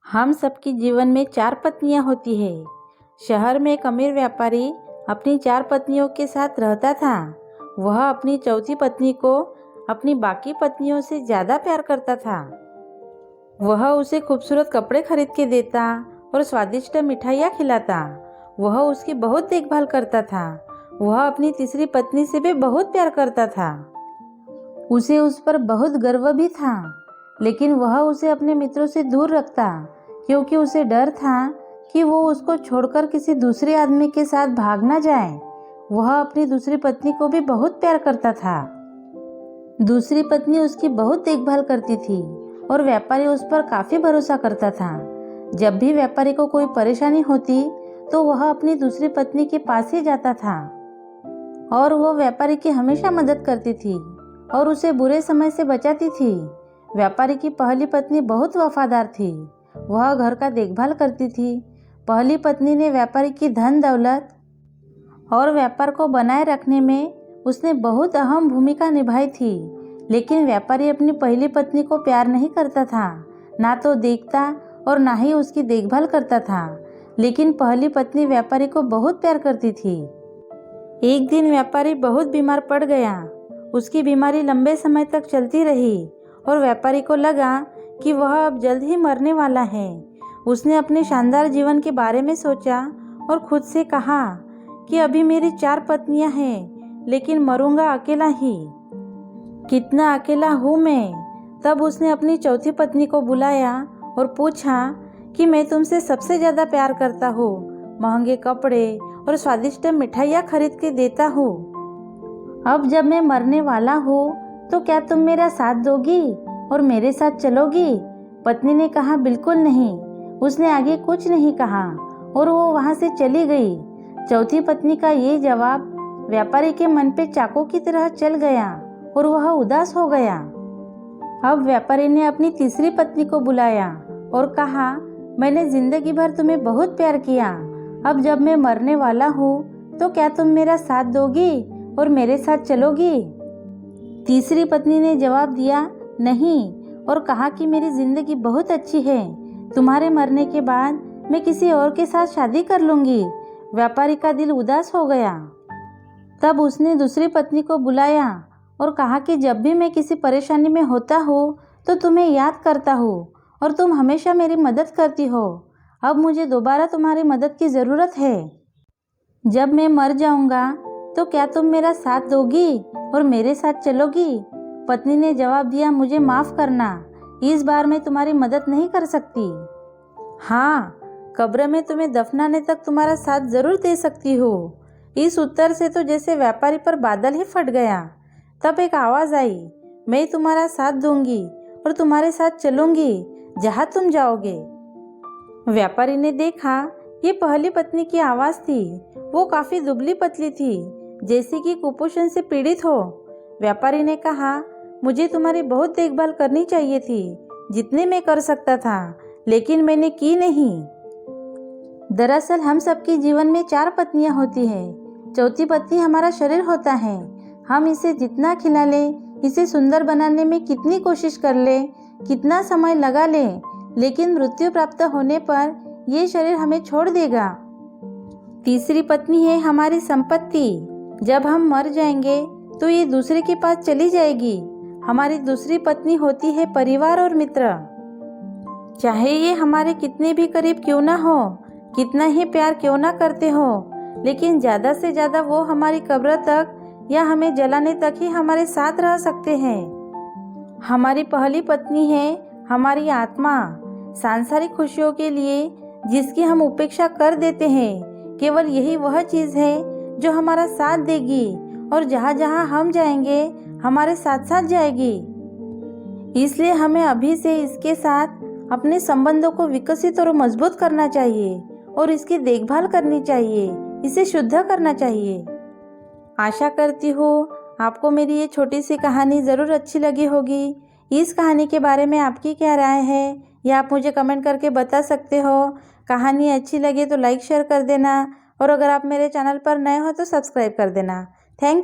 हम सबकी जीवन में 4 पत्नियां होती है। शहर में एक अमीर व्यापारी अपनी 4 पत्नियों के साथ रहता था। वह अपनी चौथी पत्नी को अपनी बाकी पत्नियों से ज़्यादा प्यार करता था। वह उसे खूबसूरत कपड़े खरीद के देता और स्वादिष्ट मिठाइयाँ खिलाता। वह उसकी बहुत देखभाल करता था। वह अपनी तीसरी पत्नी से भी बहुत प्यार करता था। उसे उस पर बहुत गर्व भी था, लेकिन वह उसे अपने मित्रों से दूर रखता क्योंकि उसे डर था कि वो उसको छोड़कर किसी दूसरे आदमी के साथ भाग ना जाए। वह अपनी दूसरी पत्नी को भी बहुत प्यार करता था। दूसरी पत्नी उसकी बहुत देखभाल करती थी और व्यापारी उस पर काफ़ी भरोसा करता था। जब भी व्यापारी को कोई परेशानी होती तो वह अपनी दूसरी पत्नी के पास ही जाता था और वह व्यापारी की हमेशा मदद करती थी और उसे बुरे समय से बचाती थी। व्यापारी की पहली पत्नी बहुत वफादार थी। वह घर का देखभाल करती थी। पहली पत्नी ने व्यापारी की धन दौलत और व्यापार को बनाए रखने में उसने बहुत अहम भूमिका निभाई थी। लेकिन व्यापारी अपनी पहली पत्नी को प्यार नहीं करता था, ना तो देखता और ना ही उसकी देखभाल करता था। लेकिन पहली पत्नी व्यापारी को बहुत प्यार करती थी। एक दिन व्यापारी बहुत बीमार पड़ गया। उसकी बीमारी लंबे समय तक चलती रही और व्यापारी को लगा कि वह अब जल्द ही मरने वाला है। उसने अपने शानदार जीवन के बारे में सोचा और खुद से कहा कि अभी मेरी 4 पत्नियां हैं, लेकिन मरूंगा अकेला ही। कितना अकेला हूँ मैं। तब उसने अपनी चौथी पत्नी को बुलाया और पूछा कि मैं तुमसे सबसे ज़्यादा प्यार करता हूँ, महंगे कपड़े और स्वादिष्ट मिठाइयाँ खरीद के देता हूँ। अब जब मैं मरने वाला हूँ तो क्या तुम मेरा साथ दोगी और मेरे साथ चलोगी? पत्नी ने कहा, बिल्कुल नहीं। उसने आगे कुछ नहीं कहा और वो वहाँ से चली गई। चौथी पत्नी का ये जवाब व्यापारी के मन पे चाकू की तरह चल गया और वह उदास हो गया। अब व्यापारी ने अपनी तीसरी पत्नी को बुलाया और कहा, मैंने जिंदगी भर तुम्हें बहुत प्यार किया। अब जब मैं मरने वाला हूँ तो क्या तुम मेरा साथ दोगी और मेरे साथ चलोगी? तीसरी पत्नी ने जवाब दिया, नहीं, और कहा कि मेरी जिंदगी बहुत अच्छी है। तुम्हारे मरने के बाद मैं किसी और के साथ शादी कर लूंगी। व्यापारी का दिल उदास हो गया। तब उसने दूसरी पत्नी को बुलाया और कहा कि जब भी मैं किसी परेशानी में होता हूँ तो तुम्हें याद करता हूँ और तुम हमेशा मेरी मदद करती हो। अब मुझे दोबारा तुम्हारी मदद की ज़रूरत है। जब मैं मर जाऊँगा तो क्या तुम मेरा साथ दोगी और मेरे साथ चलोगी? पत्नी ने जवाब दिया, मुझे माफ़ करना, इस बार मैं तुम्हारी मदद नहीं कर सकती। हाँ, कब्र में तुम्हें दफनाने तक तुम्हारा साथ ज़रूर दे सकती हूँ। इस उत्तर से तो जैसे व्यापारी पर बादल ही फट गया। तब एक आवाज़ आई, मैं तुम्हारा साथ दूंगी और तुम्हारे साथ चलूंगी जहाँ तुम जाओगे। व्यापारी ने देखा ये पहली पत्नी की आवाज़ थी। वो काफ़ी दुबली पतली थी, जैसे कि कुपोषण से पीड़ित हो। व्यापारी ने कहा, मुझे तुम्हारी बहुत देखभाल करनी चाहिए थी, जितने मैं कर सकता था, लेकिन मैंने की नहीं। दरअसल हम सबके जीवन में 4 पत्नियां होती हैं। चौथी पत्नी हमारा शरीर होता है। हम इसे जितना खिला लें, इसे सुंदर बनाने में कितनी कोशिश कर ले, कितना समय लगा ले, लेकिन मृत्यु प्राप्त होने पर ये शरीर हमें छोड़ देगा। तीसरी पत्नी है हमारी संपत्ति। जब हम मर जाएंगे तो ये दूसरे के पास चली जाएगी। हमारी दूसरी पत्नी होती है परिवार और मित्र। चाहे ये हमारे कितने भी करीब क्यों ना हो, कितना ही प्यार क्यों ना करते हो, लेकिन ज़्यादा से ज़्यादा वो हमारी कब्र तक या हमें जलाने तक ही हमारे साथ रह सकते हैं। हमारी पहली पत्नी है हमारी आत्मा। सांसारिक खुशियों के लिए जिसकी हम उपेक्षा कर देते हैं, केवल यही वह चीज़ है जो हमारा साथ देगी और जहाँ जहाँ हम जाएंगे हमारे साथ साथ जाएगी। इसलिए हमें अभी से इसके साथ अपने संबंधों को विकसित और मजबूत करना चाहिए और इसकी देखभाल करनी चाहिए, इसे शुद्ध करना चाहिए। आशा करती हूँ आपको मेरी ये छोटी सी कहानी ज़रूर अच्छी लगी होगी। इस कहानी के बारे में आपकी क्या राय है, या आप मुझे कमेंट करके बता सकते हो। कहानी अच्छी लगे तो लाइक शेयर कर देना और अगर आप मेरे चैनल पर नए हो तो सब्सक्राइब कर देना। Thank you.